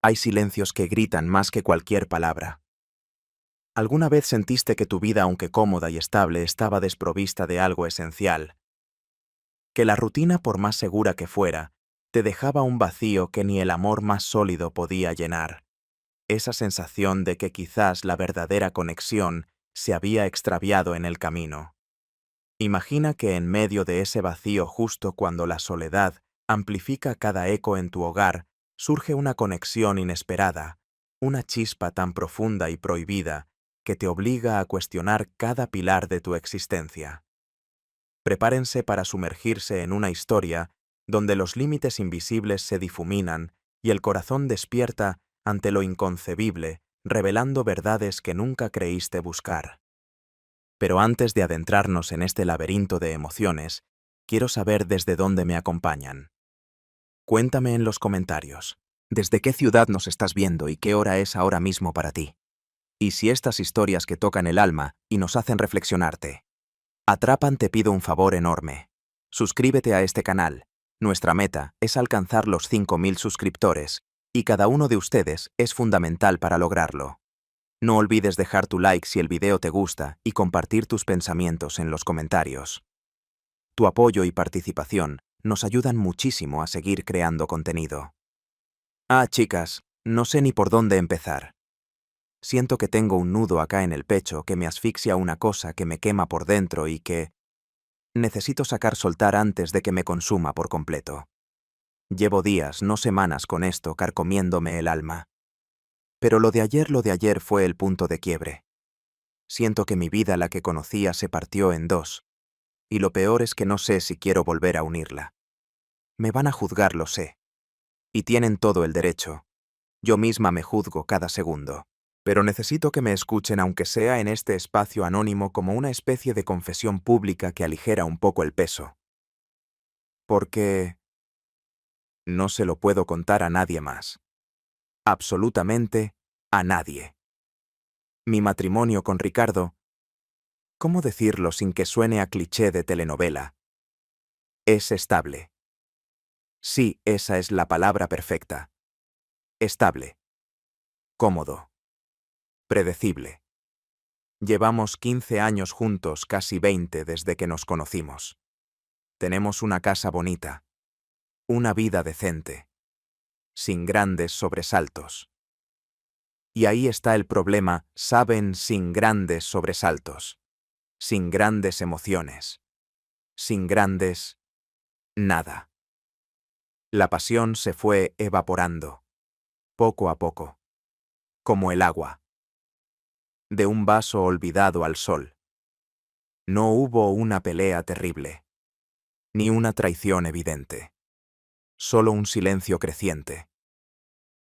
Hay silencios que gritan más que cualquier palabra. ¿Alguna vez sentiste que tu vida, aunque cómoda y estable, estaba desprovista de algo esencial? Que la rutina, por más segura que fuera, te dejaba un vacío que ni el amor más sólido podía llenar. Esa sensación de que quizás la verdadera conexión se había extraviado en el camino. Imagina que en medio de ese vacío, justo cuando la soledad amplifica cada eco en tu hogar, surge una conexión inesperada, una chispa tan profunda y prohibida que te obliga a cuestionar cada pilar de tu existencia. Prepárense para sumergirse en una historia donde los límites invisibles se difuminan y el corazón despierta ante lo inconcebible, revelando verdades que nunca creíste buscar. Pero antes de adentrarnos en este laberinto de emociones, quiero saber desde dónde me acompañan. Cuéntame en los comentarios, ¿desde qué ciudad nos estás viendo y qué hora es ahora mismo para ti? Y si estas historias que tocan el alma y nos hacen reflexionarte atrapan, te pido un favor enorme. Suscríbete a este canal. Nuestra meta es alcanzar los 5.000 suscriptores, y cada uno de ustedes es fundamental para lograrlo. No olvides dejar tu like si el video te gusta y compartir tus pensamientos en los comentarios. Tu apoyo y participación nos ayudan muchísimo a seguir creando contenido. Chicas, no sé ni por dónde empezar. Siento que tengo un nudo acá en el pecho que me asfixia, una cosa que me quema por dentro y que necesito soltar antes de que me consuma por completo. Llevo días, no semanas, con esto carcomiéndome el alma. Pero lo de ayer fue el punto de quiebre. Siento que mi vida, la que conocía, se partió en dos. Y lo peor es que no sé si quiero volver a unirla. Me van a juzgar, lo sé. Y tienen todo el derecho. Yo misma me juzgo cada segundo. Pero necesito que me escuchen, aunque sea en este espacio anónimo, como una especie de confesión pública que aligera un poco el peso. Porque no se lo puedo contar a nadie más. Absolutamente a nadie. Mi matrimonio con Ricardo, ¿cómo decirlo sin que suene a cliché de telenovela? Es estable. Sí, esa es la palabra perfecta. Estable. Cómodo. Predecible. Llevamos 15 años juntos, casi 20 desde que nos conocimos. Tenemos una casa bonita. Una vida decente. Sin grandes sobresaltos. Y ahí está el problema, ¿saben? Sin grandes sobresaltos. Sin grandes emociones. Sin grandes... nada. La pasión se fue evaporando. Poco a poco. Como el agua. De un vaso olvidado al sol. No hubo una pelea terrible. Ni una traición evidente. Solo un silencio creciente.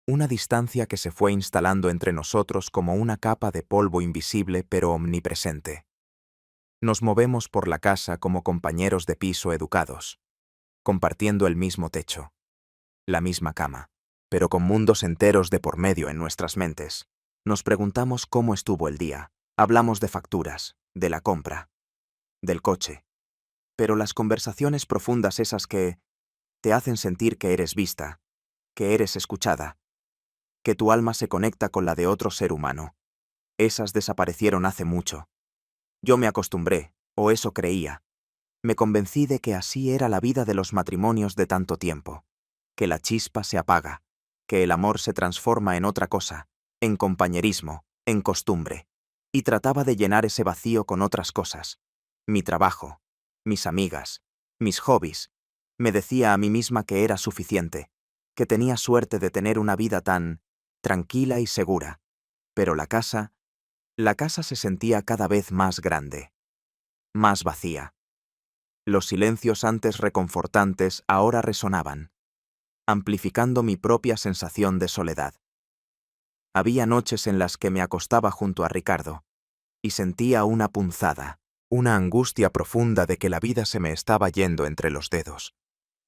Una distancia que se fue instalando entre nosotros como una capa de polvo invisible pero omnipresente. Nos movemos por la casa como compañeros de piso educados, compartiendo el mismo techo, la misma cama, pero con mundos enteros de por medio en nuestras mentes. Nos preguntamos cómo estuvo el día, hablamos de facturas, de la compra, del coche, pero las conversaciones profundas, esas que te hacen sentir que eres vista, que eres escuchada, que tu alma se conecta con la de otro ser humano, esas desaparecieron hace mucho. Yo me acostumbré, o eso creía. Me convencí de que así era la vida de los matrimonios de tanto tiempo, que la chispa se apaga, que el amor se transforma en otra cosa, en compañerismo, en costumbre, y trataba de llenar ese vacío con otras cosas. Mi trabajo, mis amigas, mis hobbies. Me decía a mí misma que era suficiente, que tenía suerte de tener una vida tan tranquila y segura, pero la casa se sentía cada vez más grande, más vacía. Los silencios antes reconfortantes ahora resonaban, amplificando mi propia sensación de soledad. Había noches en las que me acostaba junto a Ricardo y sentía una punzada, una angustia profunda de que la vida se me estaba yendo entre los dedos,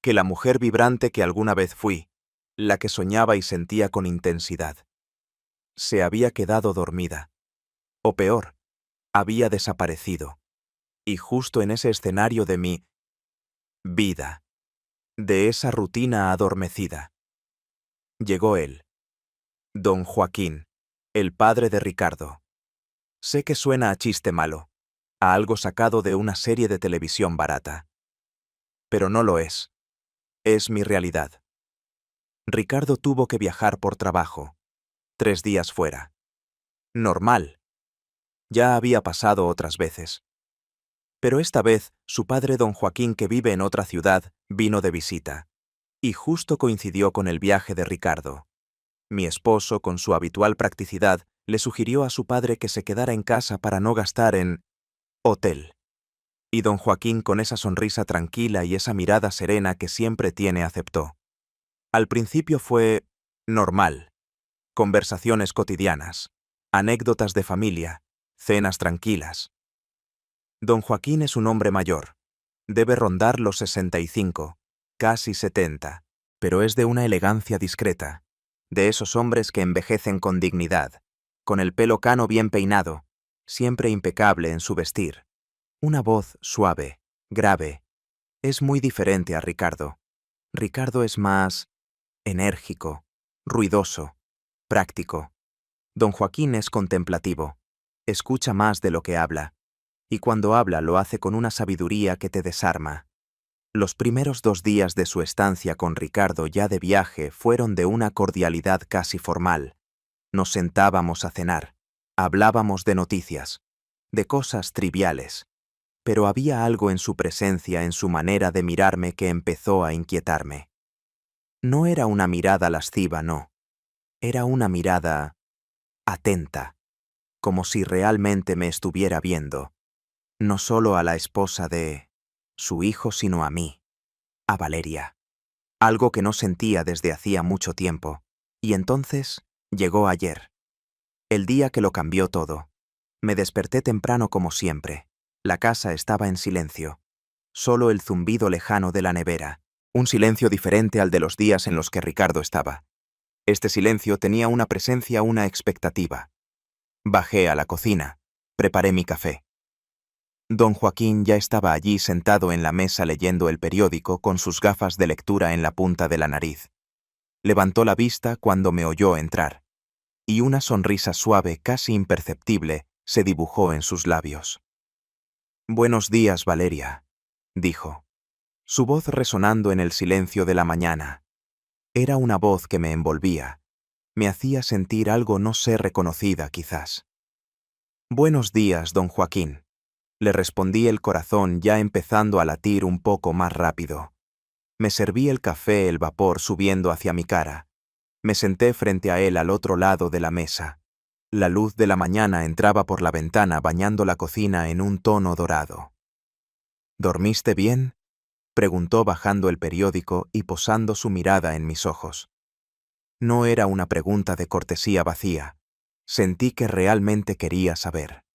que la mujer vibrante que alguna vez fui, la que soñaba y sentía con intensidad, se había quedado dormida, o peor, había desaparecido. Y justo en ese escenario de mi vida, de esa rutina adormecida, llegó él. Don Joaquín, el padre de Ricardo. Sé que suena a chiste malo, a algo sacado de una serie de televisión barata. Pero no lo es. Es mi realidad. Ricardo tuvo que viajar por trabajo. 3 días fuera. Normal. Ya había pasado otras veces. Pero esta vez, su padre don Joaquín, que vive en otra ciudad, vino de visita. Y justo coincidió con el viaje de Ricardo. Mi esposo, con su habitual practicidad, le sugirió a su padre que se quedara en casa para no gastar en hotel. Y don Joaquín, con esa sonrisa tranquila y esa mirada serena que siempre tiene, aceptó. Al principio fue normal. Conversaciones cotidianas, anécdotas de familia, cenas tranquilas. Don Joaquín es un hombre mayor. Debe rondar los 65, casi 70, pero es de una elegancia discreta, de esos hombres que envejecen con dignidad, con el pelo cano bien peinado, siempre impecable en su vestir. Una voz suave, grave. Es muy diferente a Ricardo. Ricardo es más enérgico, ruidoso, práctico. Don Joaquín es contemplativo. Escucha más de lo que habla. Y cuando habla lo hace con una sabiduría que te desarma. Los primeros 2 días de su estancia con Ricardo ya de viaje fueron de una cordialidad casi formal. Nos sentábamos a cenar. Hablábamos de noticias, de cosas triviales. Pero había algo en su presencia, en su manera de mirarme, que empezó a inquietarme. No era una mirada lasciva, no. Era una mirada atenta, como si realmente me estuviera viendo, no solo a la esposa de su hijo, sino a mí, a Valeria. Algo que no sentía desde hacía mucho tiempo. Y entonces llegó ayer, el día que lo cambió todo. Me desperté temprano como siempre. La casa estaba en silencio. Solo el zumbido lejano de la nevera. Un silencio diferente al de los días en los que Ricardo estaba. Este silencio tenía una presencia, una expectativa. Bajé a la cocina. Preparé mi café. Don Joaquín ya estaba allí sentado en la mesa leyendo el periódico con sus gafas de lectura en la punta de la nariz. Levantó la vista cuando me oyó entrar, y una sonrisa suave, casi imperceptible, se dibujó en sus labios. «Buenos días, Valeria», dijo, su voz resonando en el silencio de la mañana. Era una voz que me envolvía. Me hacía sentir algo no sé reconocida, quizás. «Buenos días, don Joaquín», le respondí, el corazón ya empezando a latir un poco más rápido. Me serví el café, el vapor subiendo hacia mi cara. Me senté frente a él al otro lado de la mesa. La luz de la mañana entraba por la ventana bañando la cocina en un tono dorado. «¿Dormiste bien?», preguntó bajando el periódico y posando su mirada en mis ojos. No era una pregunta de cortesía vacía. Sentí que realmente quería saber.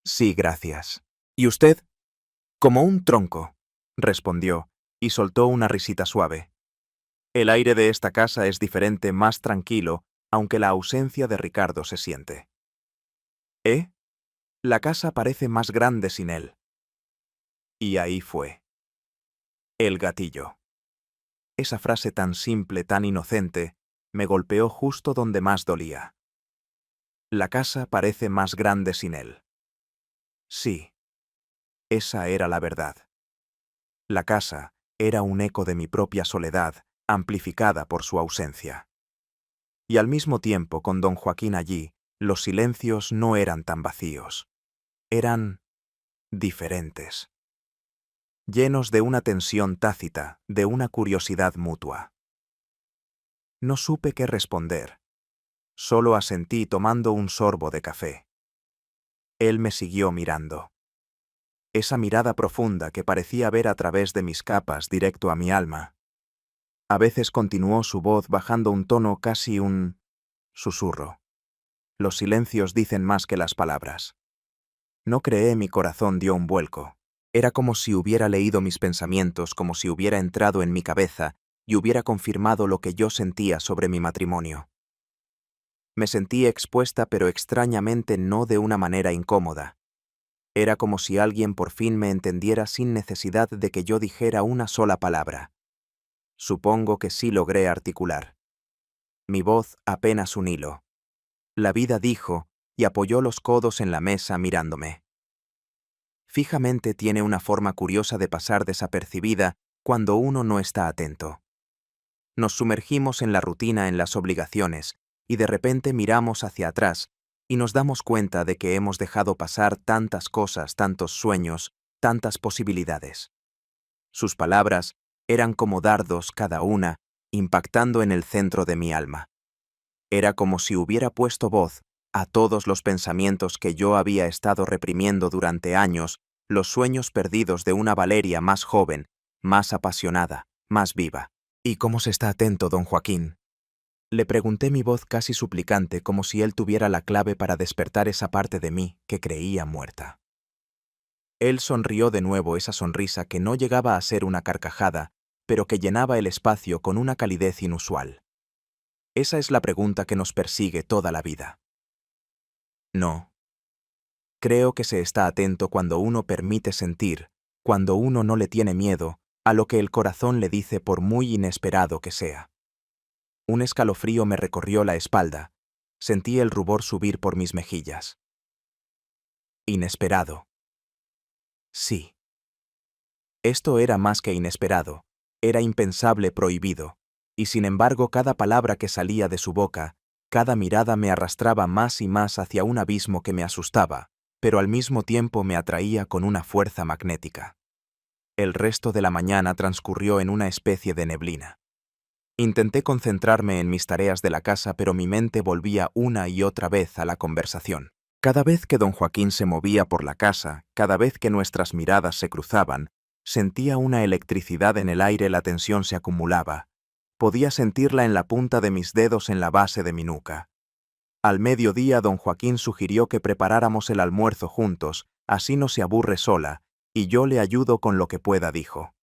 «Sí, gracias». «¿Y usted?» «Como un tronco», respondió, y soltó una risita suave. El aire de esta casa es diferente, más tranquilo, aunque la ausencia de Ricardo se siente. «¿Eh? La casa parece más grande sin él». Y ahí fue. El gatillo. Esa frase tan simple, tan inocente, me golpeó justo donde más dolía. La casa parece más grande sin él. Sí, esa era la verdad. La casa era un eco de mi propia soledad, amplificada por su ausencia. Y al mismo tiempo, con don Joaquín allí, los silencios no eran tan vacíos. Eran diferentes. Llenos de una tensión tácita, de una curiosidad mutua. No supe qué responder. Solo asentí tomando un sorbo de café. Él me siguió mirando. Esa mirada profunda que parecía ver a través de mis capas directo a mi alma. A veces continuó su voz bajando un tono, casi un susurro. Los silencios dicen más que las palabras. No creé, mi corazón dio un vuelco. Era como si hubiera leído mis pensamientos, como si hubiera entrado en mi cabeza y hubiera confirmado lo que yo sentía sobre mi matrimonio. Me sentí expuesta, pero extrañamente no de una manera incómoda. Era como si alguien por fin me entendiera sin necesidad de que yo dijera una sola palabra. Supongo que sí logré articular. Mi voz apenas un hilo. La vida dijo, y apoyó los codos en la mesa mirándome. Fijamente tiene una forma curiosa de pasar desapercibida cuando uno no está atento. Nos sumergimos en la rutina, en las obligaciones, y de repente miramos hacia atrás y nos damos cuenta de que hemos dejado pasar tantas cosas, tantos sueños, tantas posibilidades. Sus palabras eran como dardos cada una, impactando en el centro de mi alma. Era como si hubiera puesto voz a todos los pensamientos que yo había estado reprimiendo durante años, los sueños perdidos de una Valeria más joven, más apasionada, más viva. ¿Y cómo se está atento, don Joaquín? Le pregunté, mi voz casi suplicante, como si él tuviera la clave para despertar esa parte de mí que creía muerta. Él sonrió de nuevo, esa sonrisa que no llegaba a ser una carcajada, pero que llenaba el espacio con una calidez inusual. Esa es la pregunta que nos persigue toda la vida. No. Creo que se está atento cuando uno permite sentir, cuando uno no le tiene miedo a lo que el corazón le dice, por muy inesperado que sea. Un escalofrío me recorrió la espalda. Sentí el rubor subir por mis mejillas. Inesperado. Sí. Esto era más que inesperado, era impensable, prohibido, y sin embargo cada palabra que salía de su boca, cada mirada me arrastraba más y más hacia un abismo que me asustaba, pero al mismo tiempo me atraía con una fuerza magnética. El resto de la mañana transcurrió en una especie de neblina. Intenté concentrarme en mis tareas de la casa, pero mi mente volvía una y otra vez a la conversación. Cada vez que don Joaquín se movía por la casa, cada vez que nuestras miradas se cruzaban, sentía una electricidad en el aire, la tensión se acumulaba. Podía sentirla en la punta de mis dedos, en la base de mi nuca. Al mediodía don Joaquín sugirió que preparáramos el almuerzo juntos, así no se aburre sola, y yo le ayudo con lo que pueda, dijo.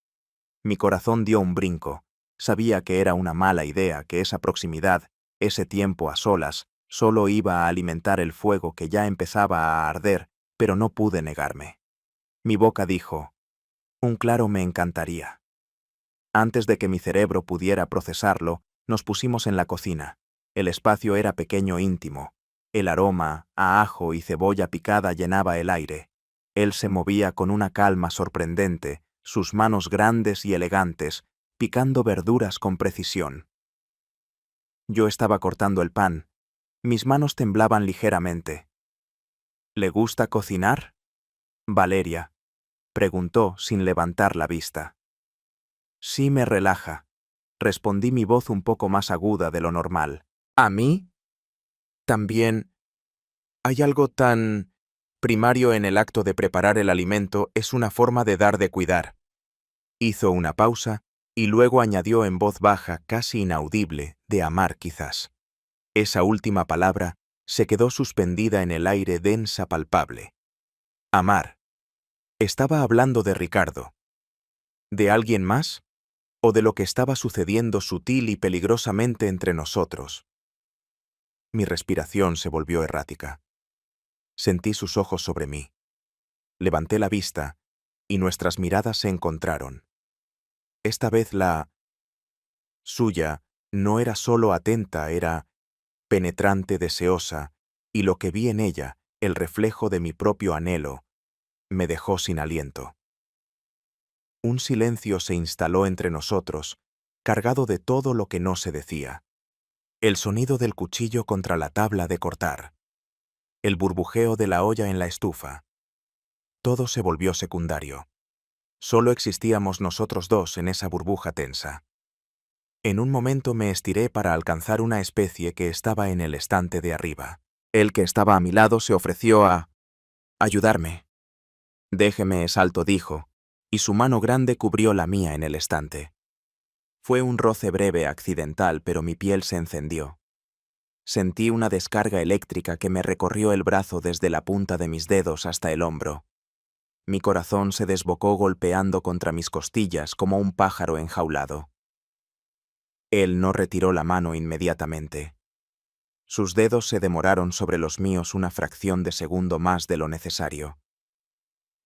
Mi corazón dio un brinco. Sabía que era una mala idea, que esa proximidad, ese tiempo a solas, solo iba a alimentar el fuego que ya empezaba a arder, pero no pude negarme. Mi boca dijo, un claro me encantaría. Antes de que mi cerebro pudiera procesarlo, nos pusimos en la cocina. El espacio era pequeño, íntimo. El aroma a ajo y cebolla picada llenaba el aire. Él se movía con una calma sorprendente, sus manos grandes y elegantes, picando verduras con precisión. Yo estaba cortando el pan. Mis manos temblaban ligeramente. ¿Le gusta cocinar? Valeria preguntó sin levantar la vista. Sí, me relaja, respondí, mi voz un poco más aguda de lo normal. ¿A mí? También. Hay algo tan primario en el acto de preparar el alimento, es una forma de dar, de cuidar. Hizo una pausa y luego añadió en voz baja, casi inaudible, de amar quizás. Esa última palabra se quedó suspendida en el aire, densa, palpable. Amar. ¿Estaba hablando de Ricardo? ¿De alguien más? ¿O de lo que estaba sucediendo sutil y peligrosamente entre nosotros? Mi respiración se volvió errática. Sentí sus ojos sobre mí. Levanté la vista y nuestras miradas se encontraron. Esta vez la suya no era solo atenta, era penetrante, deseosa, y lo que vi en ella, el reflejo de mi propio anhelo, me dejó sin aliento. Un silencio se instaló entre nosotros, cargado de todo lo que no se decía. El sonido del cuchillo contra la tabla de cortar. El burbujeo de la olla en la estufa. Todo se volvió secundario. Solo existíamos nosotros dos en esa burbuja tensa. En un momento me estiré para alcanzar una especie que estaba en el estante de arriba. El que estaba a mi lado se ofreció a ayudarme. Déjeme, salto, dijo, y su mano grande cubrió la mía en el estante. Fue un roce breve, accidental, pero mi piel se encendió. Sentí una descarga eléctrica que me recorrió el brazo desde la punta de mis dedos hasta el hombro. Mi corazón se desbocó golpeando contra mis costillas como un pájaro enjaulado. Él no retiró la mano inmediatamente. Sus dedos se demoraron sobre los míos una fracción de segundo más de lo necesario.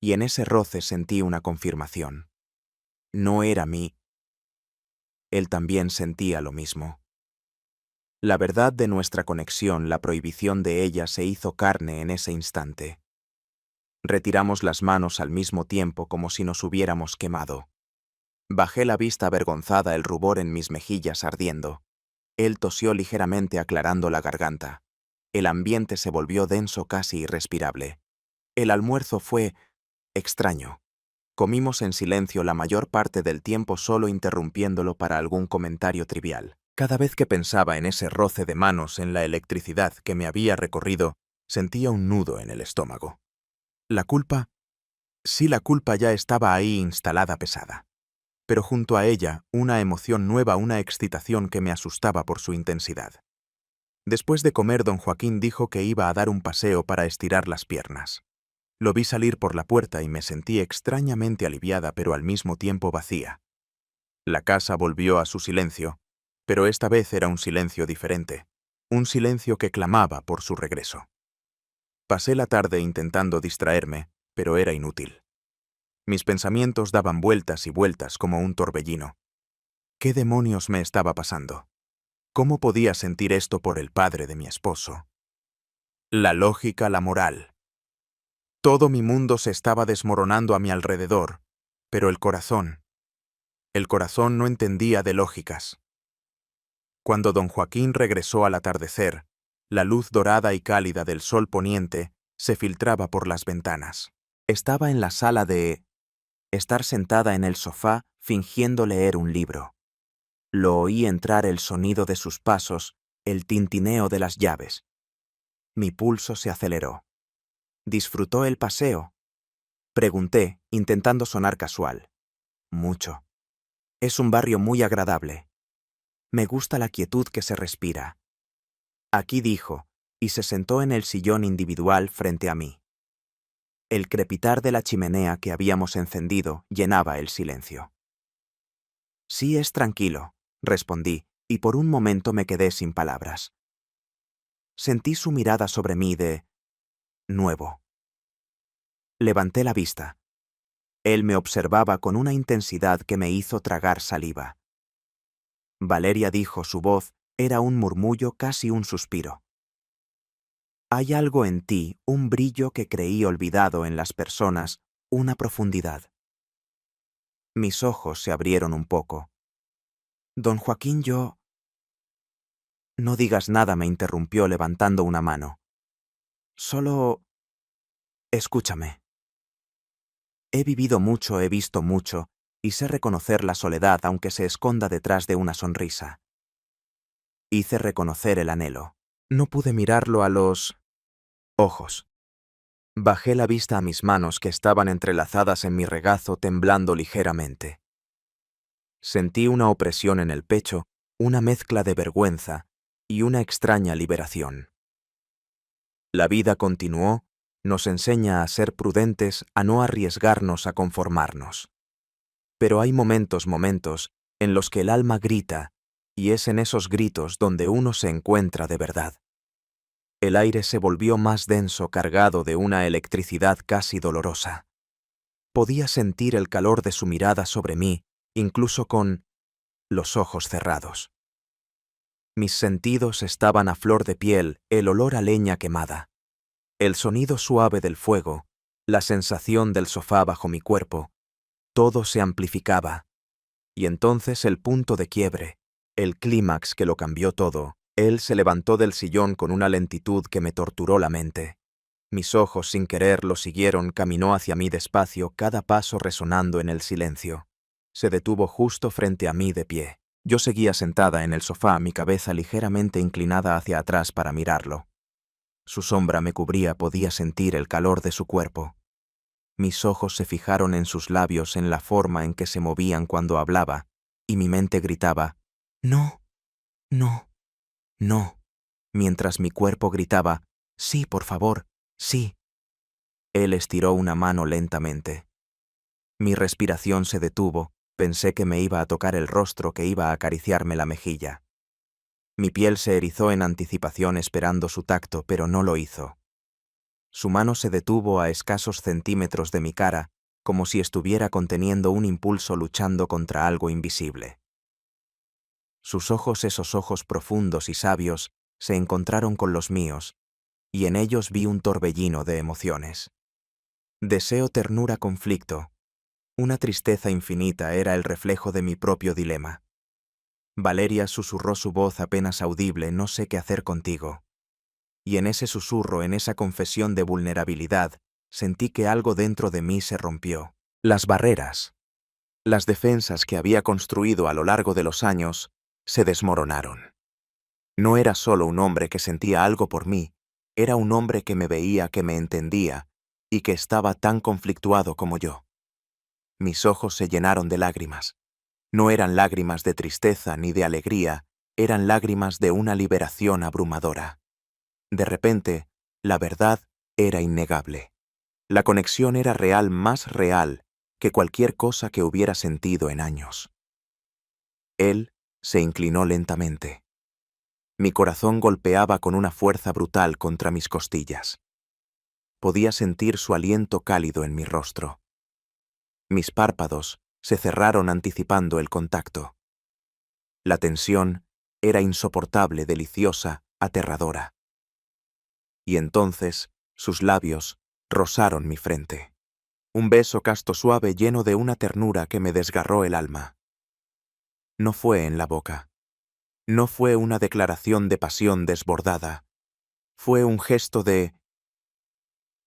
Y en ese roce sentí una confirmación. No era mí. Él también sentía lo mismo. La verdad de nuestra conexión, la prohibición de ella se hizo carne en ese instante. Retiramos las manos al mismo tiempo como si nos hubiéramos quemado. Bajé la vista avergonzada, el rubor en mis mejillas ardiendo. Él tosió ligeramente aclarando la garganta. El ambiente se volvió denso, casi irrespirable. El almuerzo fue extraño. Comimos en silencio la mayor parte del tiempo, solo interrumpiéndolo para algún comentario trivial. Cada vez que pensaba en ese roce de manos, en la electricidad que me había recorrido, sentía un nudo en el estómago. ¿La culpa? Sí, la culpa ya estaba ahí instalada, pesada. Pero junto a ella, una emoción nueva, una excitación que me asustaba por su intensidad. Después de comer, don Joaquín dijo que iba a dar un paseo para estirar las piernas. Lo vi salir por la puerta y me sentí extrañamente aliviada, pero al mismo tiempo vacía. La casa volvió a su silencio, pero esta vez era un silencio diferente, un silencio que clamaba por su regreso. Pasé la tarde intentando distraerme, pero era inútil. Mis pensamientos daban vueltas y vueltas como un torbellino. ¿Qué demonios me estaba pasando? ¿Cómo podía sentir esto por el padre de mi esposo? La lógica, la moral. Todo mi mundo se estaba desmoronando a mi alrededor, pero el corazón no entendía de lógicas. Cuando don Joaquín regresó al atardecer, la luz dorada y cálida del sol poniente se filtraba por las ventanas. Estaba en la sala de estar sentada en el sofá fingiendo leer un libro. Lo oí entrar, el sonido de sus pasos, el tintineo de las llaves. Mi pulso se aceleró. ¿Disfrutó el paseo? Pregunté, intentando sonar casual. Mucho. Es un barrio muy agradable. Me gusta la quietud que se respira. Aquí, dijo, y se sentó en el sillón individual frente a mí. El crepitar de la chimenea que habíamos encendido llenaba el silencio. Sí, es tranquilo, respondí, y por un momento me quedé sin palabras. Sentí su mirada sobre mí de nuevo. Levanté la vista. Él me observaba con una intensidad que me hizo tragar saliva. Valeria, dijo, su voz era un murmullo, casi un suspiro. Hay algo en ti, un brillo que creí olvidado en las personas, una profundidad. Mis ojos se abrieron un poco. Don Joaquín, yo... No digas nada, me interrumpió levantando una mano. Solo... escúchame. He vivido mucho, he visto mucho, y sé reconocer la soledad aunque se esconda detrás de una sonrisa. Hice reconocer el anhelo. No pude mirarlo a los ojos. Bajé la vista a mis manos que estaban entrelazadas en mi regazo, temblando ligeramente. Sentí una opresión en el pecho, una mezcla de vergüenza y una extraña liberación. La vida continuó, nos enseña a ser prudentes, a no arriesgarnos, a conformarnos. Pero hay momentos en los que el alma grita, y es en esos gritos donde uno se encuentra de verdad. El aire se volvió más denso, cargado de una electricidad casi dolorosa. Podía sentir el calor de su mirada sobre mí, incluso con los ojos cerrados. Mis sentidos estaban a flor de piel, el olor a leña quemada, el sonido suave del fuego, la sensación del sofá bajo mi cuerpo, todo se amplificaba. Y entonces el punto de quiebre, el clímax que lo cambió todo. Él se levantó del sillón con una lentitud que me torturó la mente. Mis ojos sin querer lo siguieron, caminó hacia mí despacio, cada paso resonando en el silencio. Se detuvo justo frente a mí de pie. Yo seguía sentada en el sofá, mi cabeza ligeramente inclinada hacia atrás para mirarlo. Su sombra me cubría, podía sentir el calor de su cuerpo. Mis ojos se fijaron en sus labios, en la forma en que se movían cuando hablaba, y mi mente gritaba, «No, no, no», mientras mi cuerpo gritaba, «Sí, por favor, sí». Él estiró una mano lentamente. Mi respiración se detuvo, pensé que me iba a tocar el rostro, que iba a acariciarme la mejilla. Mi piel se erizó en anticipación esperando su tacto, pero no lo hizo. Su mano se detuvo a escasos centímetros de mi cara, como si estuviera conteniendo un impulso luchando contra algo invisible. Sus ojos, esos ojos profundos y sabios, se encontraron con los míos, y en ellos vi un torbellino de emociones. Deseo, ternura, conflicto. Una tristeza infinita era el reflejo de mi propio dilema. Valeria, susurró su voz apenas audible, no sé qué hacer contigo. Y en ese susurro, en esa confesión de vulnerabilidad, sentí que algo dentro de mí se rompió. Las barreras, las defensas que había construido a lo largo de los años, se desmoronaron. No era solo un hombre que sentía algo por mí, era un hombre que me veía, que me entendía, y que estaba tan conflictuado como yo. Mis ojos se llenaron de lágrimas. No eran lágrimas de tristeza ni de alegría, eran lágrimas de una liberación abrumadora. De repente, la verdad era innegable. La conexión era real, más real que cualquier cosa que hubiera sentido en años. Él se inclinó lentamente. Mi corazón golpeaba con una fuerza brutal contra mis costillas. Podía sentir su aliento cálido en mi rostro. Mis párpados se cerraron anticipando el contacto. La tensión era insoportable, deliciosa, aterradora. Y entonces sus labios rozaron mi frente. Un beso casto, suave, lleno de una ternura que me desgarró el alma. No fue en la boca. No fue una declaración de pasión desbordada. Fue un gesto de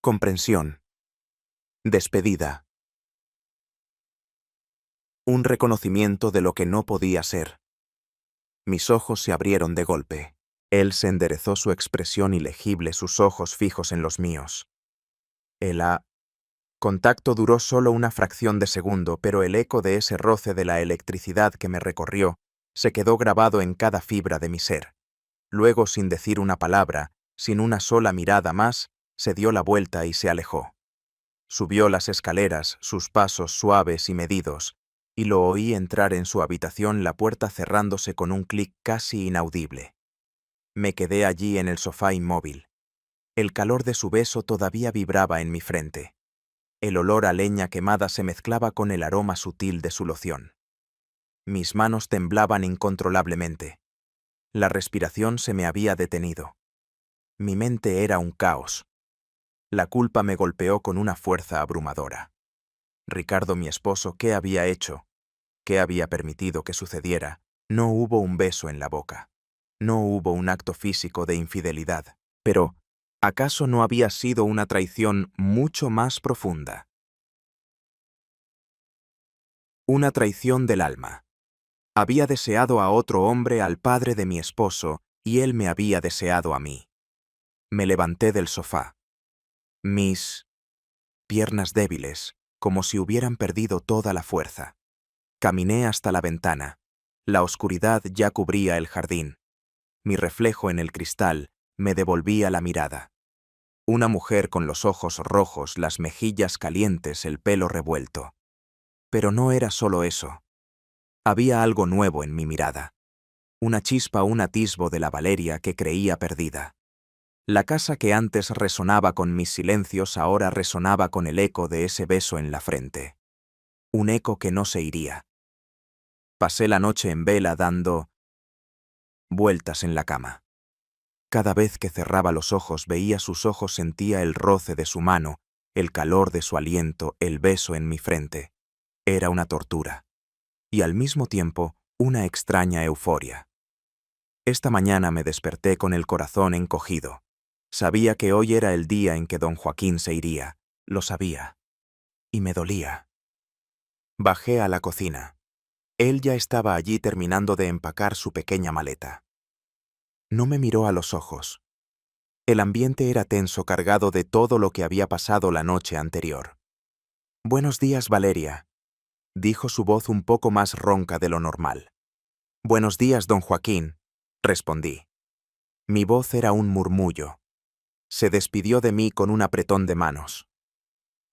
comprensión. Despedida. Un reconocimiento de lo que no podía ser. Mis ojos se abrieron de golpe. Él se enderezó, su expresión ilegible, sus ojos fijos en los míos. El contacto duró solo una fracción de segundo, pero el eco de ese roce de la electricidad que me recorrió se quedó grabado en cada fibra de mi ser. Luego, sin decir una palabra, sin una sola mirada más, se dio la vuelta y se alejó. Subió las escaleras, sus pasos suaves y medidos, y lo oí entrar en su habitación, la puerta cerrándose con un clic casi inaudible. Me quedé allí en el sofá inmóvil. El calor de su beso todavía vibraba en mi frente. El olor a leña quemada se mezclaba con el aroma sutil de su loción. Mis manos temblaban incontrolablemente. La respiración se me había detenido. Mi mente era un caos. La culpa me golpeó con una fuerza abrumadora. Ricardo, mi esposo, ¿qué había hecho? ¿Qué había permitido que sucediera? No hubo un beso en la boca. No hubo un acto físico de infidelidad. Pero, ¿acaso no había sido una traición mucho más profunda? Una traición del alma. Había deseado a otro hombre, al padre de mi esposo, y él me había deseado a mí. Me levanté del sofá. Mis piernas débiles, como si hubieran perdido toda la fuerza. Caminé hasta la ventana. La oscuridad ya cubría el jardín. Mi reflejo en el cristal me devolvía la mirada. Una mujer con los ojos rojos, las mejillas calientes, el pelo revuelto. Pero no era solo eso. Había algo nuevo en mi mirada. Una chispa, un atisbo de la Valeria que creía perdida. La casa que antes resonaba con mis silencios ahora resonaba con el eco de ese beso en la frente. Un eco que no se iría. Pasé la noche en vela dando vueltas en la cama. Cada vez que cerraba los ojos veía sus ojos, sentía el roce de su mano, el calor de su aliento, el beso en mi frente. Era una tortura. Y al mismo tiempo, una extraña euforia. Esta mañana me desperté con el corazón encogido. Sabía que hoy era el día en que don Joaquín se iría. Lo sabía. Y me dolía. Bajé a la cocina. Él ya estaba allí terminando de empacar su pequeña maleta. No me miró a los ojos. El ambiente era tenso, cargado de todo lo que había pasado la noche anterior. «Buenos días, Valeria», dijo su voz un poco más ronca de lo normal. «Buenos días, don Joaquín», respondí. Mi voz era un murmullo. Se despidió de mí con un apretón de manos.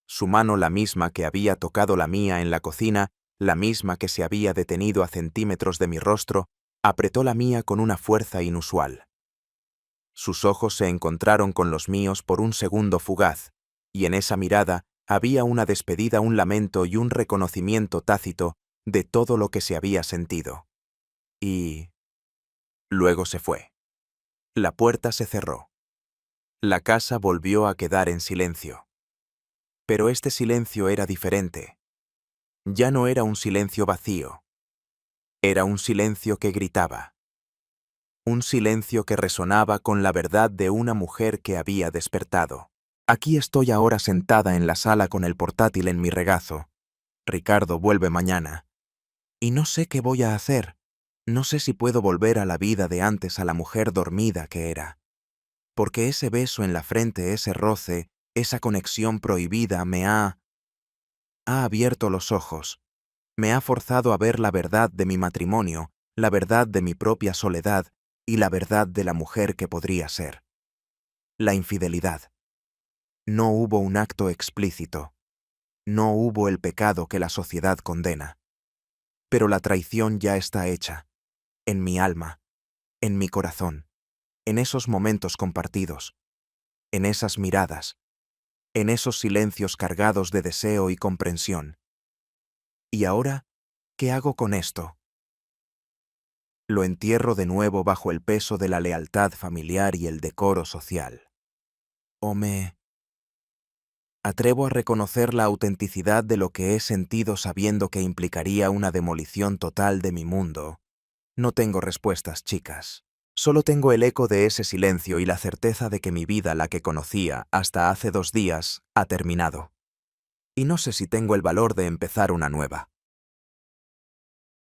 Su mano, la misma que había tocado la mía en la cocina, la misma que se había detenido a centímetros de mi rostro, apretó la mía con una fuerza inusual. Sus ojos se encontraron con los míos por un segundo fugaz, y en esa mirada había una despedida, un lamento y un reconocimiento tácito de todo lo que se había sentido. Y Luego se fue. La puerta se cerró. La casa volvió a quedar en silencio. Pero este silencio era diferente. Ya no era un silencio vacío. Era un silencio que gritaba. Un silencio que resonaba con la verdad de una mujer que había despertado. Aquí estoy ahora sentada en la sala con el portátil en mi regazo. Ricardo vuelve mañana. Y no sé qué voy a hacer. No sé si puedo volver a la vida de antes, a la mujer dormida que era. Porque ese beso en la frente, ese roce, esa conexión prohibida ha abierto los ojos. Me ha forzado a ver la verdad de mi matrimonio, la verdad de mi propia soledad y la verdad de la mujer que podría ser. La infidelidad. No hubo un acto explícito. No hubo el pecado que la sociedad condena. Pero la traición ya está hecha. En mi alma, en mi corazón, en esos momentos compartidos, en esas miradas, en esos silencios cargados de deseo y comprensión. ¿Y ahora qué hago con esto? Lo entierro de nuevo bajo el peso de la lealtad familiar y el decoro social. ¿O me atrevo a reconocer la autenticidad de lo que he sentido sabiendo que implicaría una demolición total de mi mundo? No tengo respuestas, chicas. Solo tengo el eco de ese silencio y la certeza de que mi vida, la que conocía hasta hace 2 días, ha terminado. Y no sé si tengo el valor de empezar una nueva.